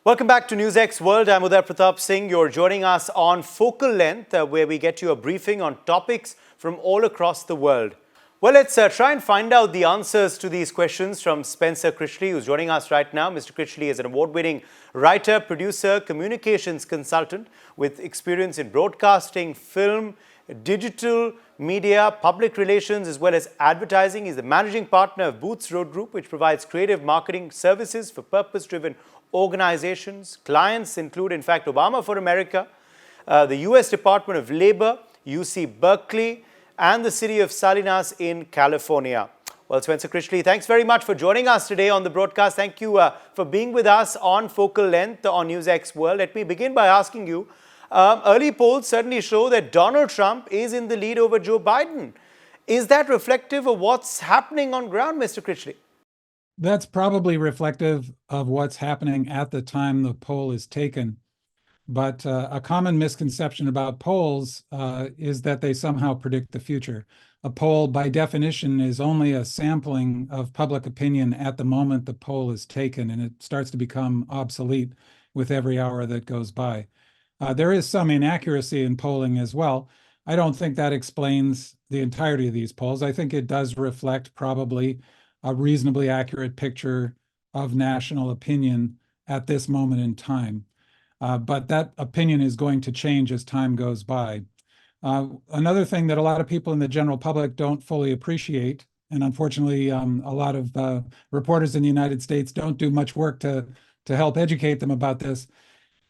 Welcome back to NewsX World. I'm Uday Pratap Singh. You're joining us on Focal Length, where we get you a briefing on topics from all across the world. Well, let's try and find out the answers to these questions from Spencer Critchley, who's joining us right now. Mr. Critchley is an award-winning writer, producer, communications consultant with experience in broadcasting, film, digital media, public relations, as well as advertising. He's the managing partner of Boots Road Group, which provides creative marketing services for purpose-driven organizations. Clients include, in fact, Obama for America, the U.S. Department of Labor, UC Berkeley, and the city of Salinas in California. Well, Spencer Critchley, thanks very much for joining us today on the broadcast. Thank you for being with us on Focal Length on NewsX World. Let me begin by asking you, early polls certainly show that Donald Trump is in the lead over Joe Biden. Is that reflective of what's happening on ground, Mr. Critchley? That's probably reflective of what's happening at the time the poll is taken. But a common misconception about polls is that they somehow predict the future. A poll, by definition, is only a sampling of public opinion at the moment the poll is taken, and it starts to become obsolete with every hour that goes by. There is some inaccuracy in polling as well. I don't think that explains the entirety of these polls. I think it does reflect probably a reasonably accurate picture of national opinion at this moment in time. But that opinion is going to change as time goes by. Another thing that a lot of people in the general public don't fully appreciate, and unfortunately a lot of reporters in the United States don't do much work to help educate them about this,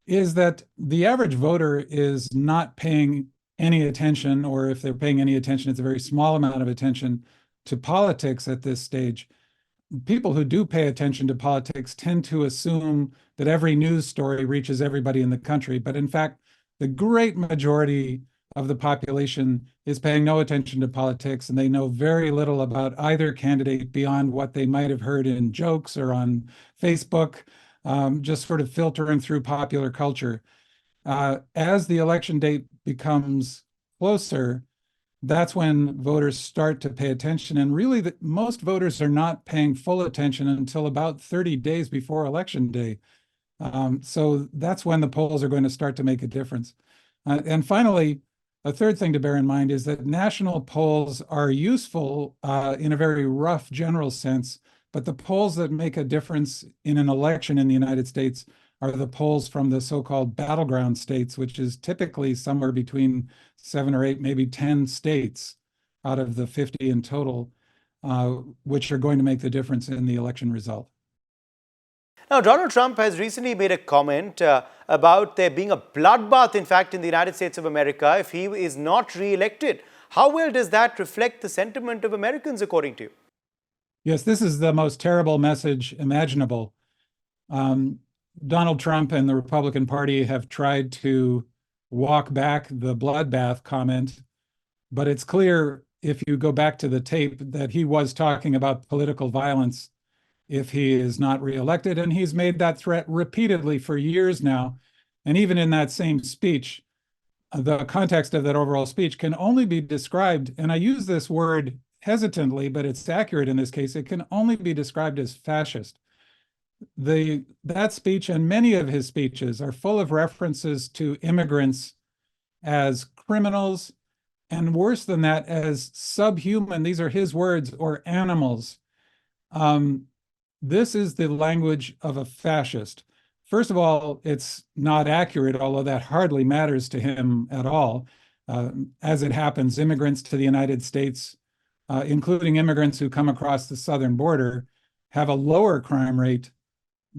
is that the average voter is not paying any attention, or if they're paying any attention, it's a very small amount of attention to politics at this stage. People who do pay attention to politics tend to assume that every news story reaches everybody in the country. But in fact, the great majority of the population is paying no attention to politics, and they know very little about either candidate beyond what they might have heard in jokes or on Facebook, just sort of filtering through popular culture. As the election date becomes closer, that's when voters start to pay attention. And really, most voters are not paying full attention until about 30 days before Election Day. So that's when the polls are going to start to make a difference. And finally, a third thing to bear in mind is that national polls are useful in a very rough general sense, but the polls that make a difference in an election in the United States are the polls from the so-called battleground states, which is typically somewhere between 7 or 8, maybe 10 states out of the 50 in total, which are going to make the difference in the election result. Now, Donald Trump has recently made a comment about there being a bloodbath, in fact, in the United States of America if he is not re-elected. How well does that reflect the sentiment of Americans, according to you? Yes, this is the most terrible message imaginable. Donald Trump and the Republican Party have tried to walk back the bloodbath comment, but it's clear if you go back to the tape that he was talking about political violence if he is not reelected, and he's made that threat repeatedly for years now. And even in that same speech, the context of that overall speech can only be described, and I use this word hesitantly, but it's accurate in this case, it can only be described as fascist. That speech and many of his speeches are full of references to immigrants as criminals, and worse than that, as subhuman, these are his words, or animals. This is the language of a fascist. First of all, it's not accurate, although that hardly matters to him at all. As it happens, immigrants to the United States, including immigrants who come across the southern border, have a lower crime rate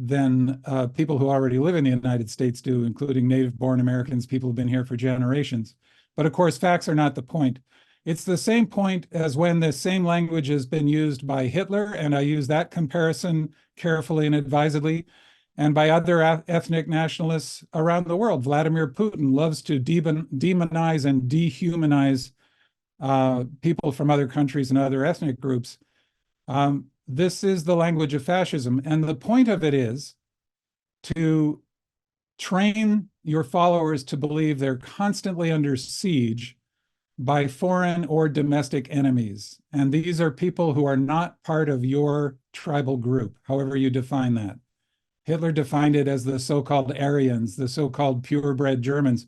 than people who already live in the United States do, including native-born Americans, people who've been here for generations. But of course, facts are not the point. It's the same point as when the same language has been used by Hitler, and I use that comparison carefully and advisedly, and by other ethnic nationalists around the world. Vladimir Putin loves to demonize and dehumanize people from other countries and other ethnic groups. This is the language of fascism. And the point of it is to train your followers to believe they're constantly under siege by foreign or domestic enemies. And these are people who are not part of your tribal group, however you define that. Hitler defined it as the so-called Aryans, the so-called purebred Germans.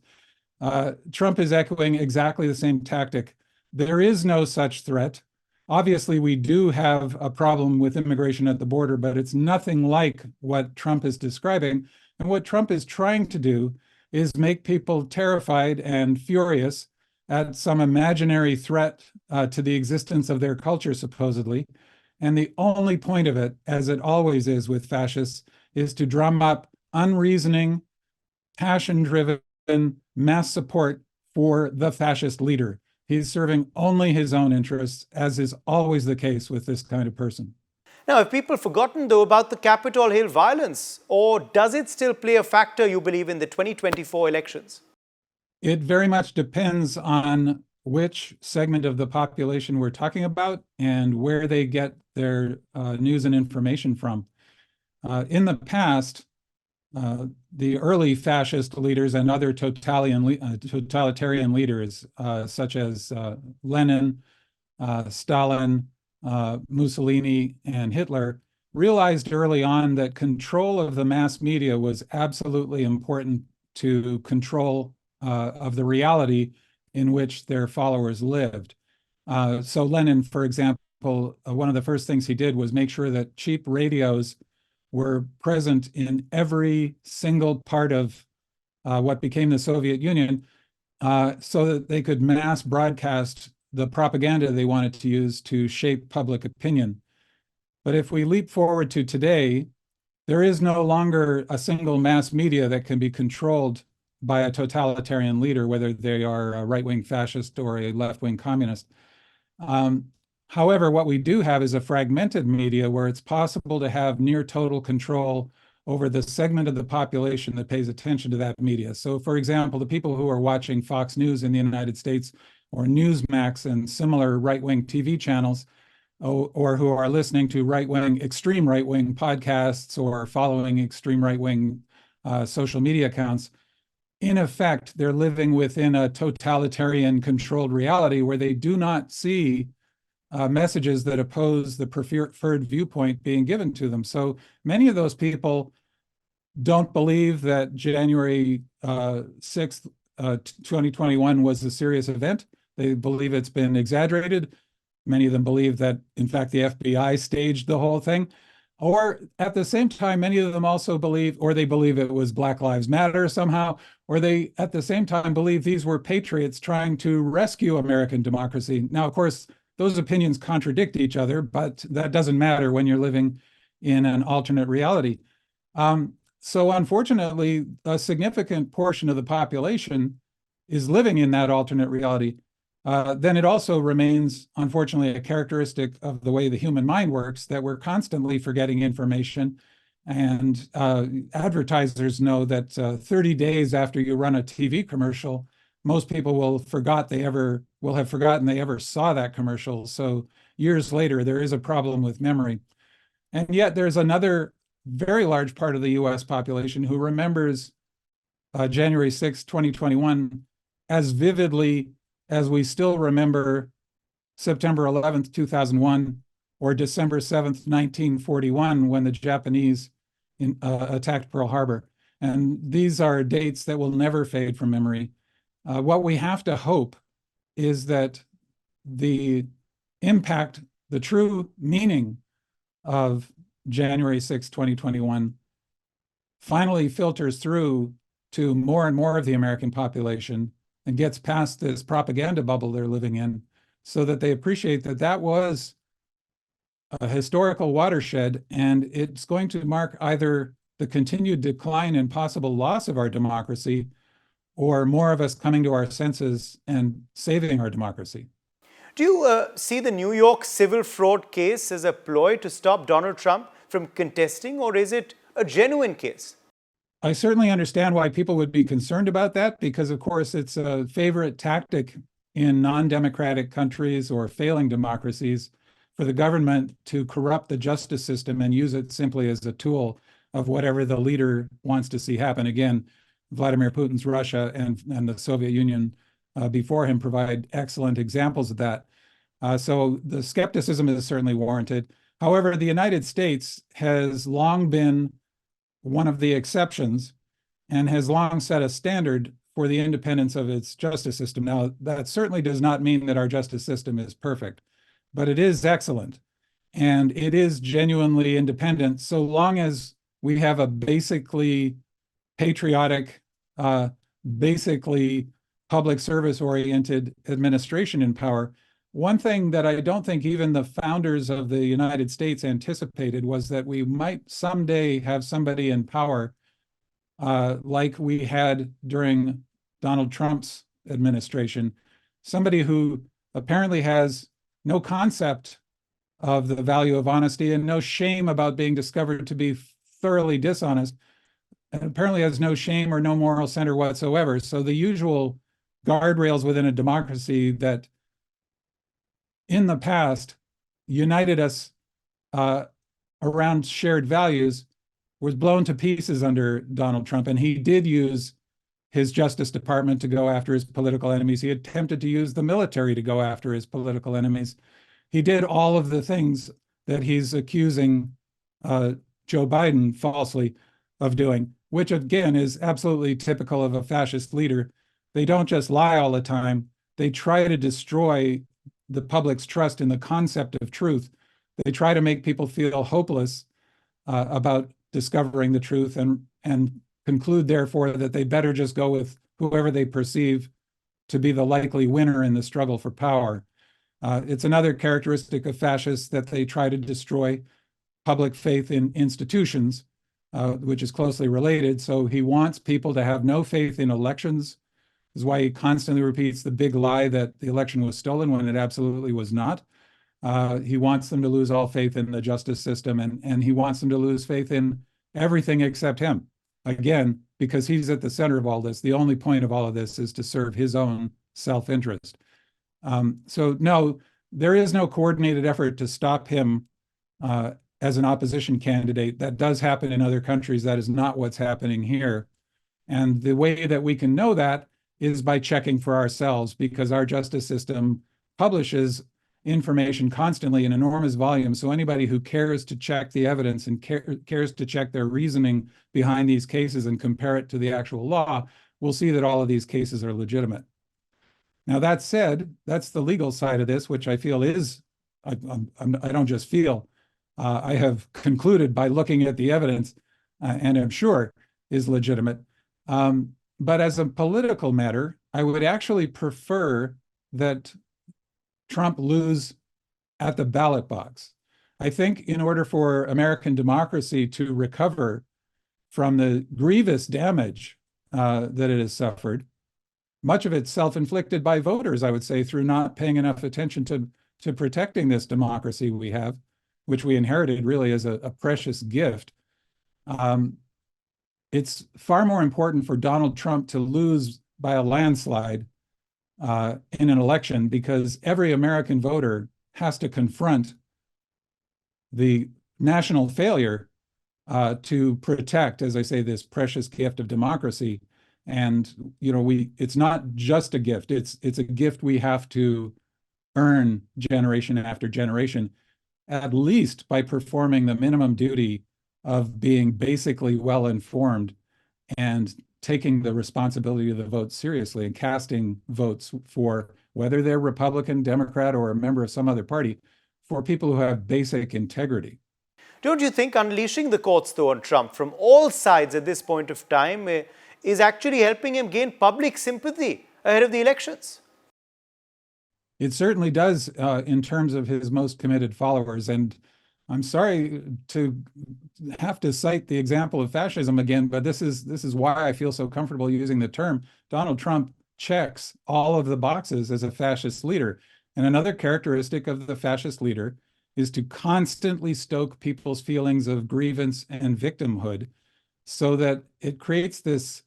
Trump is echoing exactly the same tactic. There is no such threat. Obviously, we do have a problem with immigration at the border, but it's nothing like what Trump is describing. And what Trump is trying to do is make people terrified and furious at some imaginary threat to the existence of their culture, supposedly. And the only point of it, as it always is with fascists, is to drum up unreasoning, passion-driven mass support for the fascist leader. He's serving only his own interests, as is always the case with this kind of person. Now, have people forgotten, though, about the Capitol Hill violence? Or does it still play a factor, you believe, in the 2024 elections? It very much depends on which segment of the population we're talking about and where they get their news and information from. In the past, the early fascist leaders and other totalitarian leaders, such as Lenin, Stalin, Mussolini, and Hitler, realized early on that control of the mass media was absolutely important to control of the reality in which their followers lived. So Lenin, for example, one of the first things he did was make sure that cheap radios were present in every single part of what became the Soviet Union, so that they could mass broadcast the propaganda they wanted to use to shape public opinion. But if we leap forward to today, there is no longer a single mass media that can be controlled by a totalitarian leader, whether they are a right-wing fascist or a left-wing communist. However, what we do have is a fragmented media where it's possible to have near total control over the segment of the population that pays attention to that media. So, for example, the people who are watching Fox News in the United States or Newsmax and similar right-wing TV channels, or who are listening to extreme right-wing podcasts or following extreme right-wing social media accounts, in effect, they're living within a totalitarian controlled reality where they do not see messages that oppose the preferred viewpoint being given to them. So many of those people don't believe that January 6th, 2021 was a serious event. They believe it's been exaggerated. Many of them believe that, in fact, the FBI staged the whole thing. Or at the same time, many of them also believe, or they believe it was Black Lives Matter somehow, or they at the same time believe these were patriots trying to rescue American democracy. Now, of course, those opinions contradict each other, but that doesn't matter when you're living in an alternate reality. So unfortunately, a significant portion of the population is living in that alternate reality. Then it also remains, unfortunately, a characteristic of the way the human mind works that we're constantly forgetting information. And advertisers know that 30 days after you run a TV commercial, most people will have forgotten they ever saw that commercial. So years later, there is a problem with memory. And yet there's another very large part of the US population who remembers January 6, 2021 as vividly as we still remember September 11th, 2001, or December 7th, 1941, when the Japanese attacked Pearl Harbor. And these are dates that will never fade from memory. What we have to hope is that the impact, the true meaning of January 6, 2021 finally filters through to more and more of the American population and gets past this propaganda bubble they're living in, so that they appreciate that that was a historical watershed, and it's going to mark either the continued decline and possible loss of our democracy, or more of us coming to our senses and saving our democracy. Do you see the New York civil fraud case as a ploy to stop Donald Trump from contesting, or is it a genuine case? I certainly understand why people would be concerned about that, because, of course, it's a favorite tactic in non-democratic countries or failing democracies for the government to corrupt the justice system and use it simply as a tool of whatever the leader wants to see happen. Again, Vladimir Putin's Russia and the Soviet Union before him provide excellent examples of that. So the skepticism is certainly warranted. However, the United States has long been one of the exceptions and has long set a standard for the independence of its justice system. Now, that certainly does not mean that our justice system is perfect, but it is excellent. And it is genuinely independent so long as we have a basically patriotic, basically public service-oriented administration in power. One thing that I don't think even the founders of the United States anticipated was that we might someday have somebody in power like we had during Donald Trump's administration, somebody who apparently has no concept of the value of honesty and no shame about being discovered to be thoroughly dishonest, and apparently has no shame or no moral center whatsoever. So the usual guardrails within a democracy that in the past united us around shared values was blown to pieces under Donald Trump. And he did use his Justice Department to go after his political enemies. He attempted to use the military to go after his political enemies. He did all of the things that he's accusing Joe Biden falsely of doing, which again is absolutely typical of a fascist leader. They don't just lie all the time. They try to destroy the public's trust in the concept of truth. They try to make people feel hopeless about discovering the truth and conclude, therefore, that they better just go with whoever they perceive to be the likely winner in the struggle for power. It's another characteristic of fascists that they try to destroy public faith in institutions, which is closely related. So he wants people to have no faith in elections. This is why he constantly repeats the big lie that the election was stolen when it absolutely was not. He wants them to lose all faith in the justice system, and he wants them to lose faith in everything except him. Again, because he's at the center of all this. The only point of all of this is to serve his own self-interest. So no, there is no coordinated effort to stop him as an opposition candidate. That does happen in other countries. That is not what's happening here. And the way that we can know that is by checking for ourselves, because our justice system publishes information constantly in enormous volumes. So anybody who cares to check the evidence and cares to check their reasoning behind these cases and compare it to the actual law will see that all of these cases are legitimate. Now, that said, that's the legal side of this, which I feel is, I don't just feel, I have concluded by looking at the evidence, and I'm sure is legitimate. But as a political matter, I would actually prefer that Trump lose at the ballot box. I think in order for American democracy to recover from the grievous damage that it has suffered, much of it self-inflicted by voters, I would say, through not paying enough attention to protecting this democracy we have, which we inherited really as a precious gift. It's far more important for Donald Trump to lose by a landslide in an election, because every American voter has to confront the national failure to protect, as I say, this precious gift of democracy. And it's not just a gift; it's a gift we have to earn generation after generation, at least by performing the minimum duty of being basically well-informed and taking the responsibility of the vote seriously and casting votes for, whether they're Republican, Democrat, or a member of some other party, for people who have basic integrity. Don't you think unleashing the courts, though, on Trump from all sides at this point of time is actually helping him gain public sympathy ahead of the elections? It certainly does in terms of his most committed followers. And I'm sorry to have to cite the example of fascism again, but this is why I feel so comfortable using the term. Donald Trump checks all of the boxes as a fascist leader. And another characteristic of the fascist leader is to constantly stoke people's feelings of grievance and victimhood, so that it creates this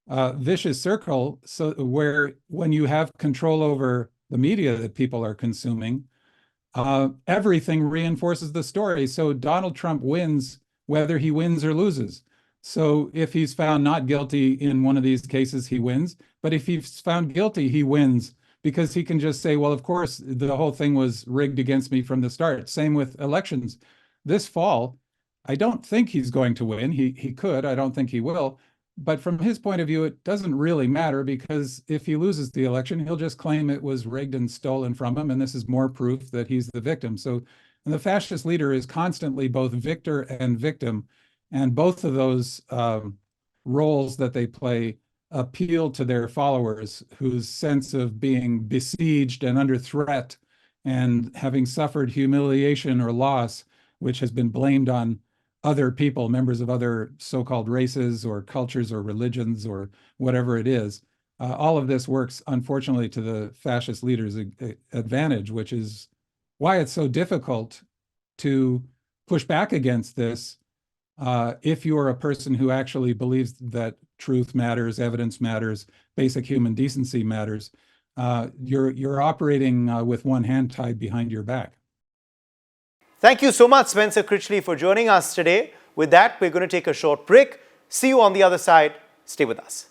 vicious circle, so where when you have control over the media that people are consuming, everything reinforces the story. So Donald Trump wins whether he wins or loses. So if he's found not guilty in one of these cases, he wins. But if he's found guilty, he wins, because he can just say, well, of course, the whole thing was rigged against me from the start. Same with elections. This fall, I don't think he's going to win. He could. I don't think he will. But from his point of view, it doesn't really matter, because if he loses the election, he'll just claim it was rigged and stolen from him, and this is more proof that he's the victim. So the fascist leader is constantly both victor and victim, and both of those roles that they play appeal to their followers, whose sense of being besieged and under threat and having suffered humiliation or loss, which has been blamed on other people, members of other so-called races or cultures or religions or whatever it is. All of this works, unfortunately, to the fascist leader's advantage, which is why it's so difficult to push back against this if you're a person who actually believes that truth matters, evidence matters, basic human decency matters. You're operating with one hand tied behind your back. Thank you so much, Spencer Critchley, for joining us today. With that, we're going to take a short break. See you on the other side. Stay with us.